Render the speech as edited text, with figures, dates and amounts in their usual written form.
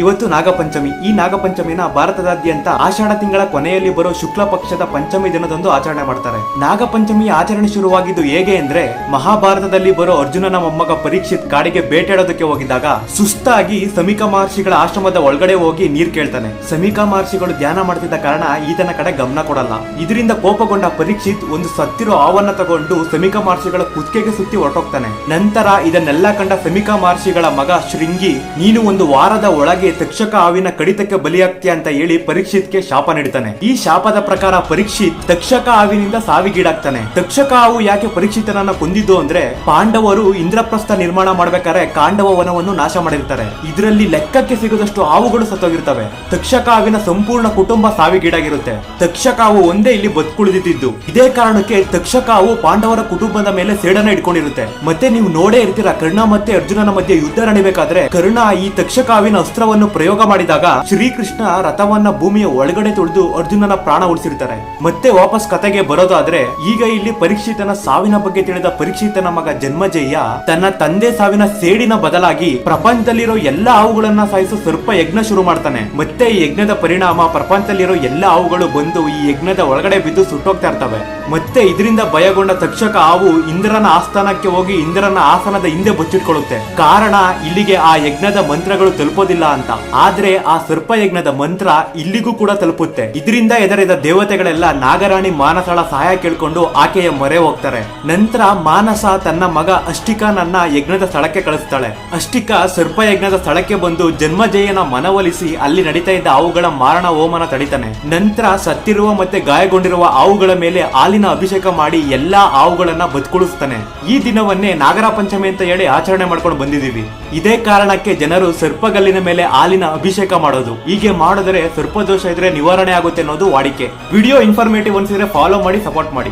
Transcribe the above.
ಇವತ್ತು ನಾಗಪಂಚಮಿ. ಈ ನಾಗಪಂಚಮಿನ ಭಾರತದಾದ್ಯಂತ ಆಷಾಢ ತಿಂಗಳ ಕೊನೆಯಲ್ಲಿ ಬರೋ ಶುಕ್ಲ ಪಕ್ಷದ ಪಂಚಮಿ ದಿನದಂದು ಆಚರಣೆ ಮಾಡ್ತಾರೆ. ನಾಗಪಂಚಮಿಯ ಆಚರಣೆ ಶುರುವಾಗಿದ್ದು ಹೇಗೆ ಅಂದ್ರೆ, ಮಹಾಭಾರತದಲ್ಲಿ ಬರೋ ಅರ್ಜುನನ ಮೊಮ್ಮಗ ಪರೀಕ್ಷಿತ್ ಕಾಡಿಗೆ ಬೇಟೆಯಾಡೋದಕ್ಕೆ ಹೋಗಿದ್ದಾಗ ಸುಸ್ತಾಗಿ ಸಮೀಕ ಮಹರ್ಷಿಗಳ ಆಶ್ರಮದ ಒಳಗಡೆ ಹೋಗಿ ನೀರ್ ಕೇಳ್ತಾನೆ. ಸಮೀಕ ಮಹರ್ಷಿಗಳು ಧ್ಯಾನ ಮಾಡ್ತಿದ್ದ ಕಾರಣ ಈತನ ಕಡೆ ಗಮನ ಕೊಡಲ್ಲ. ಇದರಿಂದ ಕೋಪಗೊಂಡ ಪರೀಕ್ಷಿತ್ ಒಂದು ಸತ್ತಿರೋ ಹಾವನ್ನ ತಗೊಂಡು ಸಮೀಕ ಮಹರ್ಷಿಗಳ ಕುತ್ತಿಗೆಗೆ ಸುತ್ತಿ ಹೊರಟೋಗ್ತಾನೆ. ನಂತರ ಇದನ್ನೆಲ್ಲ ಕಂಡ ಸಮೀಕ ಮಹರ್ಷಿಗಳ ಮಗ ಶೃಂಗಿ, ನೀನು ಒಂದು ವಾರದ ಒಳಗೆ ತಕ್ಷಕ ಹಾವಿನ ಕಡಿತಕ್ಕೆ ಬಲಿಯಾಗ್ತೀಯ ಅಂತ ಹೇಳಿ ಪರೀಕ್ಷಿತ್ಗೆ ಶಾಪ ನೀಡ್ತಾನೆ. ಈ ಶಾಪದ ಪ್ರಕಾರ ಪರೀಕ್ಷಿತ್ ತಕ್ಷಕ ಹಾವಿನಿಂದ ಸಾವಿಗೀಡಾಗ್ತಾನೆ. ತಕ್ಷಕ ಹಾವು ಯಾಕೆ ಪರೀಕ್ಷಿತನನ್ನ ಕೊಂದಿದ್ದು ಅಂದ್ರೆ, ಪಾಂಡವರು ಇಂದ್ರಪ್ರಸ್ಥ ನಿರ್ಮಾಣ ಮಾಡ್ಬೇಕಾದ್ರೆ ಕಾಂಡವ ವನವನ್ನು ನಾಶ ಮಾಡಿರ್ತಾರೆ. ಇದರಲ್ಲಿ ಲೆಕ್ಕಕ್ಕೆ ಸಿಗದಷ್ಟು ಹಾವುಗಳು ಸತ್ತೋಗಿರ್ತವೆ. ತಕ್ಷಕ ಹಾವಿನ ಸಂಪೂರ್ಣ ಕುಟುಂಬ ಸಾವಿಗೀಡಾಗಿರುತ್ತೆ. ತಕ್ಷಕ ಹಾವು ಒಂದೇ ಇಲ್ಲಿ ಬದುಕುಳಿದಿದ್ದು. ಇದೇ ಕಾರಣಕ್ಕೆ ತಕ್ಷಕ ಹಾವು ಪಾಂಡವರ ಕುಟುಂಬದ ಮೇಲೆ ಸೇಡನ್ನ ಇಟ್ಕೊಂಡಿರುತ್ತೆ. ಮತ್ತೆ ನೀವು ನೋಡೇ ಇರ್ತೀರಾ, ಕರ್ಣ ಮತ್ತೆ ಅರ್ಜುನನ ಮಧ್ಯೆ ಯುದ್ಧ ನಡಿಬೇಕಾದ್ರೆ ಕರ್ಣ ಈ ತಕ್ಷಕ ಹಾವಿನ ಅಸ್ತ್ರವನ್ನು ಪ್ರಯೋಗ ಮಾಡಿದಾಗ ಶ್ರೀಕೃಷ್ಣ ರಥವನ್ನ ಭೂಮಿಯ ಒಳಗಡೆ ತುಳಿದು ಅರ್ಜುನನ ಪ್ರಾಣ ಉಳಿಸಿರ್ತಾರೆ. ಮತ್ತೆ ವಾಪಸ್ ಕತೆಗೆ ಬರೋದಾದ್ರೆ, ಈಗ ಇಲ್ಲಿ ಪರೀಕ್ಷಿತನ ಸಾವಿನ ಬಗ್ಗೆ ತಿಳಿದ ಪರೀಕ್ಷಿತನ ಮಗ ಜನ್ಮಜಯ ತನ್ನ ತಂದೆ ಸಾವಿನ ಸೇಡಿನ ಬದಲಾಗಿ ಪ್ರಪಂಚದಲ್ಲಿರೋ ಎಲ್ಲಾ ಹಾವುಗಳನ್ನ ಸಾಯಿಸೋ ಸರ್ಪ ಯಜ್ಞ ಶುರು ಮಾಡ್ತಾನೆ. ಮತ್ತೆ ಈ ಯಜ್ಞದ ಪರಿಣಾಮ ಪ್ರಪಂಚದಲ್ಲಿರೋ ಎಲ್ಲಾ ಹಾವುಗಳು ಬಂದು ಈ ಯಜ್ಞದ ಒಳಗಡೆ ಬಿದ್ದು ಸುಟ್ಟೋಗ್ತಾ ಇರ್ತವೆ. ಮತ್ತೆ ಇದರಿಂದ ಭಯಗೊಂಡ ತಕ್ಷಕ ಹಾವು ಇಂದ್ರನ ಆಸ್ಥಾನಕ್ಕೆ ಹೋಗಿ ಇಂದ್ರನ ಆಸನದ ಹಿಂದೆ ಬಚ್ಚಿಟ್ಕೊಳ್ಳುತ್ತೆ. ಕಾರಣ ಇಲ್ಲಿಗೆ ಆ ಯಜ್ಞದ ಮಂತ್ರಗಳು ತಲುಪೋದಿಲ್ಲ ಅಂತ. ಆದ್ರೆ ಆ ಸರ್ಪ ಯಜ್ಞದ ಮಂತ್ರ ಇಲ್ಲಿಗೂ ಕೂಡ ತಲುಪುತ್ತೆ. ಇದರಿಂದ ಎದರಿದ ದೇವತೆಗಳೆಲ್ಲ ನಾಗರಾಣಿ ಮಾನಸಳ ಸಹಾಯ ಕೇಳ್ಕೊಂಡು ಆಕೆಯ ಮೊರೆ ಹೋಗ್ತಾರೆ. ನಂತರ ಮಾನಸ ತನ್ನ ಮಗ ಅಷ್ಟಿಕನನ್ನ ಯಜ್ಞದ ಸ್ಥಳಕ್ಕೆ ಕಳಿಸ್ತಾಳೆ. ಅಷ್ಟಿಕ ಸರ್ಪ ಯಜ್ಞದ ಸ್ಥಳಕ್ಕೆ ಬಂದು ಜನ್ಮಜಯನ ಮನವೊಲಿಸಿ ಅಲ್ಲಿ ನಡೀತಾ ಇದ್ದ ಹಾವುಗಳ ಮಾರಣ ಹೋಮನ ತಡಿತಾನೆ. ನಂತರ ಸತ್ತಿರುವ ಮತ್ತೆ ಗಾಯಗೊಂಡಿರುವ ಹಾವುಗಳ ಮೇಲೆ ಹಾಲಿನ ಅಭಿಷೇಕ ಮಾಡಿ ಎಲ್ಲಾ ಹಾವುಗಳನ್ನ ಬದುಕುಳಿಸ್ತಾನೆ. ಈ ದಿನವನ್ನೇ ನಾಗರ ಪಂಚಮಿ ಅಂತ ಹೇಳಿ ಆಚರಣೆ ಮಾಡ್ಕೊಂಡು ಬಂದಿದ್ದೀವಿ. ಇದೇ ಕಾರಣಕ್ಕೆ ಜನರು ಸರ್ಪಗಲ್ಲಿನ ಮೇಲೆ ಹಾಲಿನ ಅಭಿಷೇಕ ಮಾಡೋದು. ಹೀಗೆ ಮಾಡಿದ್ರೆ ಸರ್ಪದೋಷ ಇದ್ರೆ ನಿವಾರಣೆ ಆಗುತ್ತೆ ಅನ್ನೋದು ವಾಡಿಕೆ. ವಿಡಿಯೋ ಇನ್ಫಾರ್ಮೇಟಿವ್ ಅನ್ಸಿದ್ರೆ ಫಾಲೋ ಮಾಡಿ, ಸಪೋರ್ಟ್ ಮಾಡಿ.